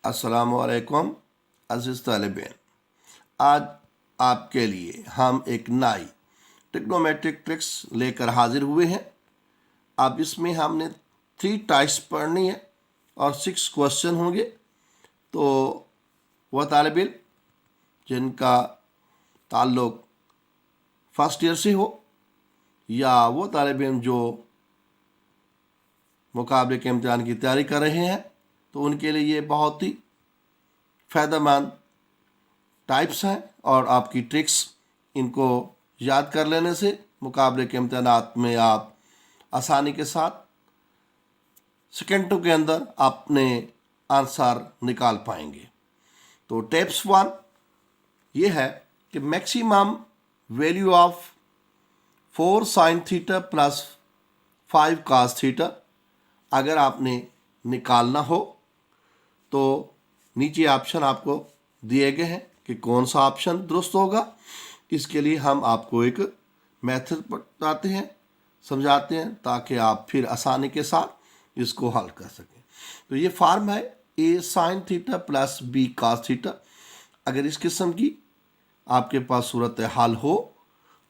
अस्सलामुअलैकुम अज़ीज़ तालिबीन। आज आपके लिए हम एक नई ट्रिग्नोमेट्रिक ट्रिक्स लेकर हाजिर हुए हैं। अब इसमें हमने 3 टाइप्स पढ़नी है और 6 क्वेश्चन होंगे। तो वह तालिब इल्म जिनका ताल्लुक़ फर्स्ट ईयर से हो या वो तालिब इल्म जो मुकाबले के इम्तिहान की तैयारी कर रहे हैं, तो उनके लिए ये बहुत ही फ़ायदेमंद टाइप्स हैं और आपकी ट्रिक्स इनको याद कर लेने से मुकाबले के इम्तिहानात में आप आसानी के साथ सेकेंडों के अंदर अपने आंसर निकाल पाएंगे। तो टिप्स 1 ये है कि maximum value of 4 sin theta plus 5 cos theta अगर आपने निकालना हो तो नीचे ऑप्शन आपको दिए गए हैं कि कौन सा ऑप्शन दुरुस्त होगा। इसके लिए हम आपको एक मेथड बताते हैं, समझाते हैं, ताकि आप फिर आसानी के साथ इसको हल कर सकें। तो ये फार्म है a sin theta plus b cos theta. अगर इस किस्म की आपके पास सूरत हाल हो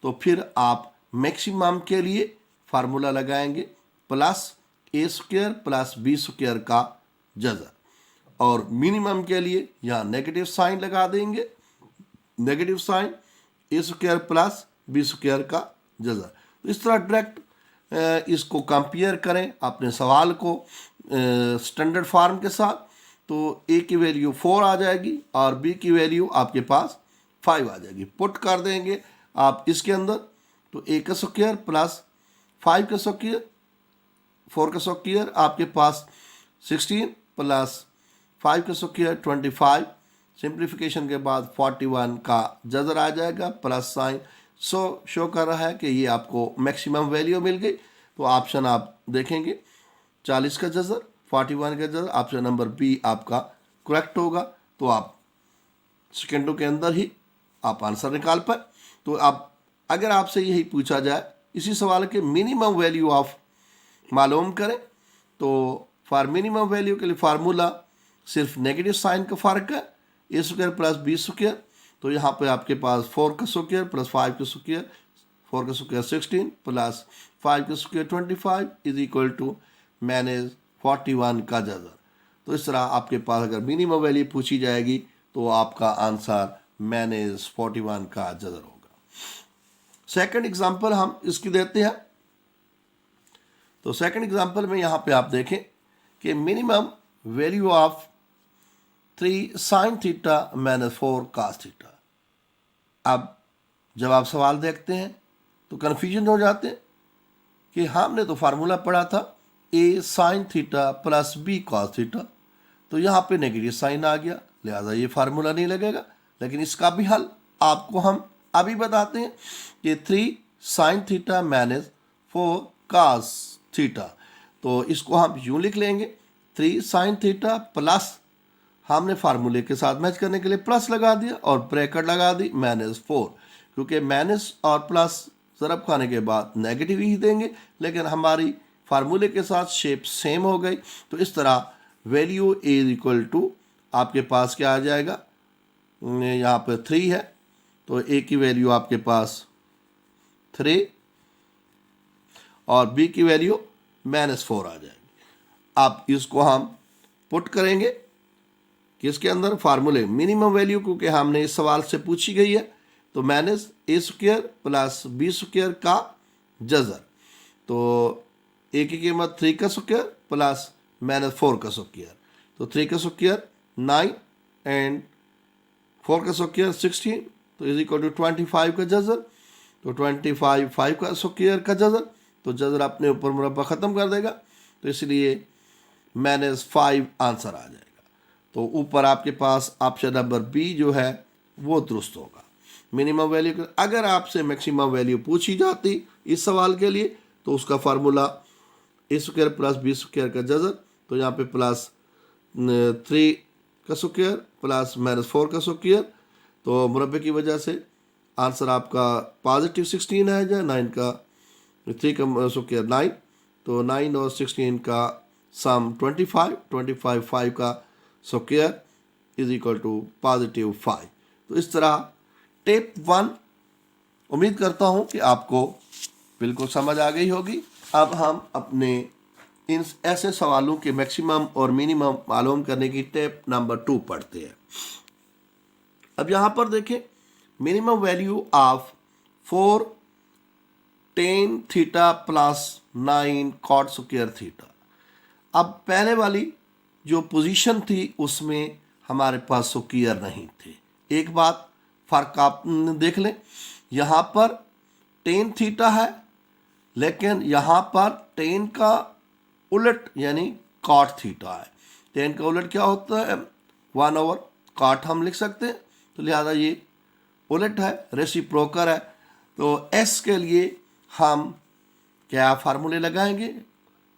तो फिर आप मैक्सिमम के लिए फार्मूला लगाएंगे plus a square plus b square का जज़र, और मिनिमम के लिए यहाँ नेगेटिव साइन लगा देंगे, negative sign a square plus b square का जज़र। तो इस तरह डायरेक्ट इसको कंपेयर करें अपने सवाल को स्टैंडर्ड फार्म के साथ, तो a की वैल्यू 4 आ जाएगी और b की वैल्यू आपके पास 5 आ जाएगी। पुट कर देंगे आप इसके अंदर, तो a का स्क्वायर प्लस 5 का स्क्वायर 4 का स्क्वायर आपके पास 16 प्लस 5 का स्क्वायर 25, सिंप्लीफिकेशन के बाद 41 का जज़र आ जाएगा प्लस साइन। शो कर रहा है कि ये आपको मैक्सिमम वैल्यू मिल गई। तो ऑप्शन आप देखेंगे 40 का जज़र 41 का जज़र, ऑप्शन नंबर बी आपका करेक्ट होगा। तो आप सेकेंडों के अंदर ही आप आंसर निकाल पाए। तो आप अगर आपसे यही पूछा जाए इसी सवाल के मिनिमम वैल्यू ऑफ मालूम करें, तो फॉर मिनिमम वैल्यू के लिए फार्मूला सिर्फ नेगेटिव साइन का फ़र्क है, a square plus b square. तो यहाँ पे आपके पास 4 का स्क्वायर प्लस 5 का स्क्वायर, 4 का स्क्वायर 16 प्लस 5 का square 25 is equal to minus 41 का जज़र। तो इस तरह आपके पास अगर मिनिमम वैल्यू पूछी जाएगी तो आपका आंसर माइनस 41 का जज़र होगा। सेकंड एग्जांपल हम इसकी देते हैं। तो सेकंड एग्जांपल में यहाँ पे आप देखें कि minimum value of 3 sin theta minus 4 cos theta. अब जब आप सवाल देखते हैं तो कन्फ्यूजन हो जाते हैं कि हमने तो फार्मूला पढ़ा था a sin theta plus b cos theta, तो यहाँ पे नेगेटिव साइन आ गया, लिहाजा ये फार्मूला नहीं लगेगा। लेकिन इसका भी हल आपको हम अभी बताते हैं कि 3 sin theta minus 4 cos theta. तो इसको हम यूँ लिख लेंगे 3 sin थीटा प्लस, हमने फार्मूले के साथ मैच करने के लिए प्लस लगा दिया और ब्रैकेट लगा दी माइनस 4, क्योंकि माइनस और प्लस ज़रब खाने के बाद नेगेटिव ही देंगे, लेकिन हमारी फार्मूले के साथ शेप सेम हो गई। तो इस तरह value a is equal to आपके पास क्या आ जाएगा, यहाँ पर 3 है तो a की वैल्यू आपके पास 3 और b की वैल्यू माइनस 4 आ जाएगी। अब इसको हम पुट करेंगे किसके अंदर, फार्मूले मिनिमम वैल्यू, क्योंकि हमने इस सवाल से पूछी गई है। तो minus a square plus b square का जज़र, तो a की कीमत 3 का स्क्वायर प्लस माइनस 4 का स्क्वायर, तो 3 का स्क्वायर 9 एंड 4 का स्क्वायर 16, तो इज इक्वल टू 25 का जज़र, तो 25 5 का स्क्वायर का जज़र, तो जज़र अपने ऊपर मुरब्बा ख़त्म कर देगा, तो इसलिए माइनस 5 आंसर आ जाएगा। तो ऊपर आपके पास ऑप्शन नंबर बी जो है वो दुरुस्त होगा। मिनिमम वैल्यू, अगर आपसे मैक्सिमम वैल्यू पूछी जाती इस सवाल के लिए तो उसका formula a square plus b square का जज़र, तो यहाँ पे प्लस 3 का स्क्वायर प्लस माइनस 4 का स्क्वायर, तो मुरब्बे की वजह से आंसर आपका पॉजिटिव 16 है या 9 का 3 का स्क्वायर 9, तो 9 और 16 का सम 25, 5 का स्क्वायर इज इक्वल टू +5। तो इस तरह टिप 1 उम्मीद करता हूं कि आपको बिल्कुल समझ आ गई होगी। अब हम अपने इन ऐसे सवालों के मैक्सिमम और मिनिमम मालूम करने की टिप नंबर 2 पढ़ते हैं। अब यहां पर देखें, minimum value of 4 tan theta plus 9 cot square theta. अब पहले वाली जो पोजीशन थी उसमें हमारे पास स्क्वायर नहीं थे। एक बात फर्क आप देख लें, यहाँ पर tan थीटा है, लेकिन यहाँ पर tan का उलट यानी cot थीटा है। tan का उलट क्या होता है? 1/cot हम लिख सकते हैं, तो लिहाजा ये उलट है, रेसिप्रोकल है। तो s के लिए हम क्या फार्मूले लगाएंगे?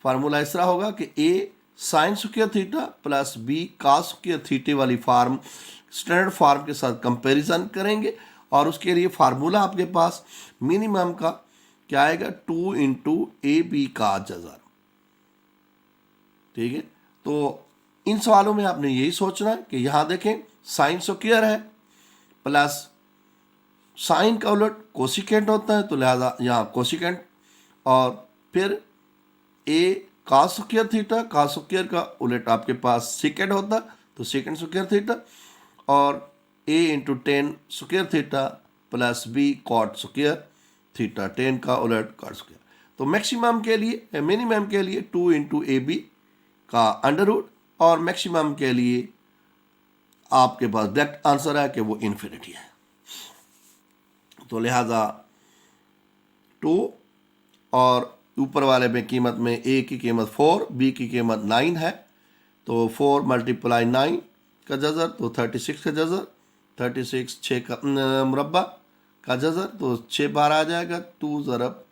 फार्मूला इस तरह होगा कि a sine square theta plus b cos square theta वाली फॉर्म स्टैंडर्ड फॉर्म के साथ कंपैरिजन करेंगे, और उसके लिए फार्मूला आपके पास मिनिमम का क्या आएगा? 2 × ab का जज़र। ठीक है, तो इन सवालों में आपने यही सोचना है कि यहाँ देखें साइन स्क्वायर है प्लस साइन का उलट कोसिकेंट होता है, तो लिहाजा यहाँ कोसिकेंट, और फिर a cos square theta, cos square का उलट आपके पास सेकेंड होता, तो सेकेंड स्क्वायर थीटा, और a × tan square theta plus b cot square theta, tan का उलट cot स्क्वायर। तो मैक्सिमम के लिए, मिनिमम के लिए 2 × ab का अंडर रूट, और मैक्सिमम के लिए आपके पास डायरेक्ट आंसर है कि वो इन्फिनिटी है। तो लिहाजा 2, और ऊपर वाले में कीमत में a की कीमत 4, b की कीमत 9 है, तो 4 × 9 का जज़र, तो 36 का जज़र, 36 6 का मुरब्बा का जज़र, तो 6 बार आ जाएगा, 2 ज़रब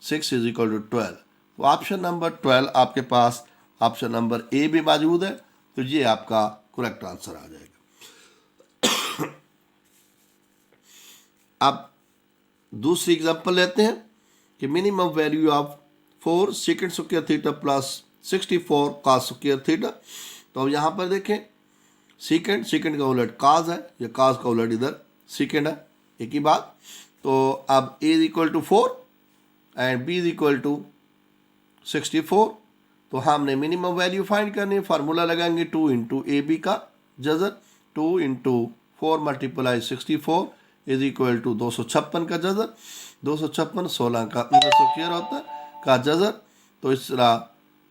6 इज इक्वल टू 12। तो ऑप्शन नंबर 12 आपके पास, ऑप्शन नंबर ए भी मौजूद है, तो ये आपका करेक्ट आंसर आ जाएगा। अब दूसरी एग्जांपल लेते हैं कि minimum value of 4 second square theta plus 64 cos square theta. तो अब यहाँ पर देखें, सेकेंड का उलट cos है, या cos का उलट इधर सेकेंड है, एक ही बात। तो अब a is equal to 4 and b is equal to 64, तो हमने मिनिमम वैल्यू फाइंड करनी है। फार्मूला लगाएंगे 2 × ab का जज़र, 2 × 4 × 64 इज इक्वल टू 256 का जज़र, 256 16 का स्क्वायर होता है का जज़र, तो इस तरह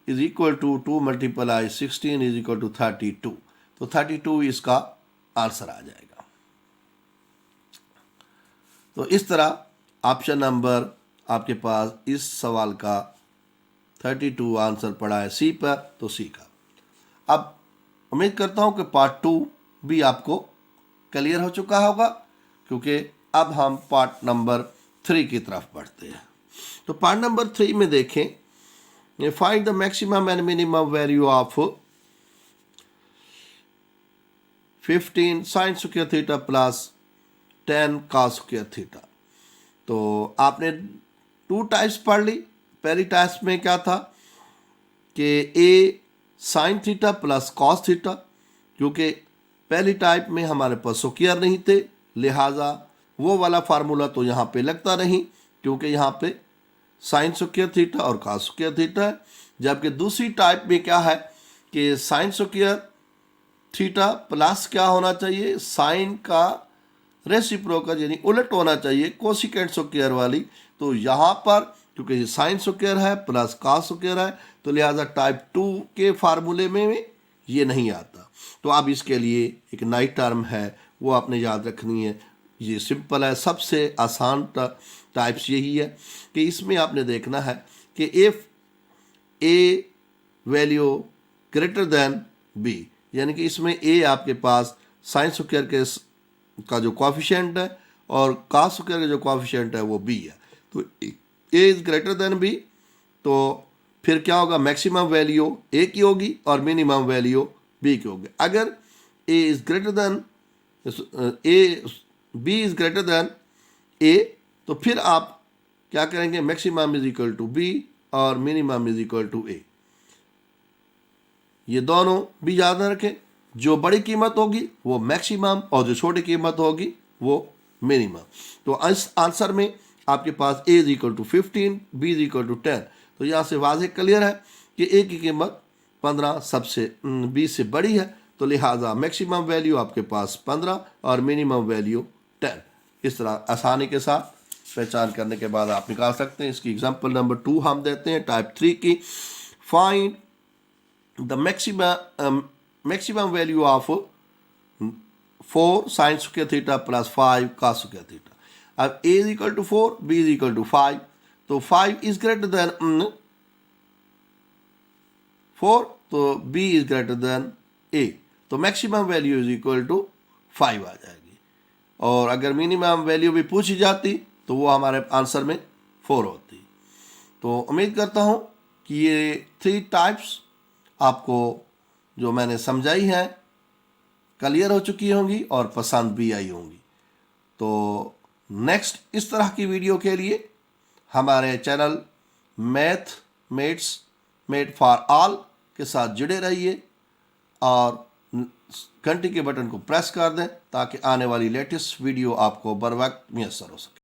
is equal to 2 × 16 is equal to 32। तो 32 इसका आंसर आ जाएगा। तो इस तरह ऑप्शन नंबर आपके पास इस सवाल का 32 आंसर पड़ा है सी पर, तो सी का। अब उम्मीद करता हूं कि पार्ट 2 भी आपको क्लियर हो चुका होगा, क्योंकि अब हम पार्ट नंबर 3 की तरफ बढ़ते हैं। तो पार्ट नंबर 3 में देखें, find the maximum and minimum value of 15 sign square theta plus 10 cos square theta. तो आपने 2 टाइप्स पढ़ ली। पहली टाइप में क्या था कि a sine theta plus cos theta, क्योंकि पहली टाइप में हमारे पास स्क्वायर नहीं थे, लिहाजा वो वाला फार्मूला तो यहाँ पे लगता नहीं, क्योंकि यहाँ पे साइन स्क्वायर थीटा और कॉस स्क्वायर थीटा है। जबकि दूसरी टाइप में क्या है कि साइन स्क्वायर थीटा प्लस क्या होना चाहिए? साइन का रेसिप्रोकल यानी उलट होना चाहिए, कोसिकेंट स्क्वायर वाली। तो यहाँ पर क्योंकि ये साइन स्क्वायर है प्लस कॉस स्क्वायर है, तो लिहाजा टाइप 2 के फार्मूले में ये नहीं आता। तो अब इसके लिए एक नई टर्म है, वो आपने याद रखनी है। ये सिंपल है, सबसे आसान टाइप्स यही है कि इसमें आपने देखना है कि if A value greater than B, यानी कि इसमें ए आपके पास साइन स्क्वायर के का जो कोएफिशिएंट है और कॉस स्क्वायर का जो कोएफिशिएंट है वो बी है। तो ए इज ग्रेटर देन बी, तो फिर क्या होगा? मैक्सिमम वैल्यू ए की होगी और मिनिमम वैल्यू बी की होगी। अगर A is greater than B is greater than A, तो फिर आप क्या करेंगे? Maximum is equal to B और minimum is equal to A. ये दोनों भी याद रखें। जो बड़ी कीमत होगी वो मैक्सिमम और जो छोटी कीमत होगी वो मिनिमम। तो इस आंसर में आपके पास a is equal to 15, b is equal to 10। तो यहाँ से वाज़ेह क्लियर है कि a की कीमत 15 सबसे 20 से बड़ी है, तो लिहाजा मैक्सिमम वैल्यू आपके पास 15 और मिनिमम वैल्यू 10। इस तरह आसानी के साथ पहचान करने के बाद आप निकाल सकते हैं। इसकी एग्जांपल नंबर 2 हम देते हैं टाइप 3 की। Find the maximum value of 4 sine square theta plus 5 cos square theta. अब a is equal to 4, b is equal to 5, तो 5 इज ग्रेटर देन 4, तो b is greater than a, तो maximum value is equal to 5 आ जाएगी। और अगर minimum value भी पूछी जाती तो वो हमारे आंसर में 4 होती। तो उम्मीद करता हूँ कि ये 3 टाइप्स आपको जो मैंने समझाई हैं क्लियर हो चुकी होंगी और पसंद भी आई होंगी। तो नेक्स्ट इस तरह की वीडियो के लिए हमारे चैनल मेड फॉर ऑल के साथ जुड़े रहिए और घंटी के बटन को प्रेस कर दें ताकि आने वाली लेटेस्ट वीडियो आपको बर वक्त मैसर हो सके।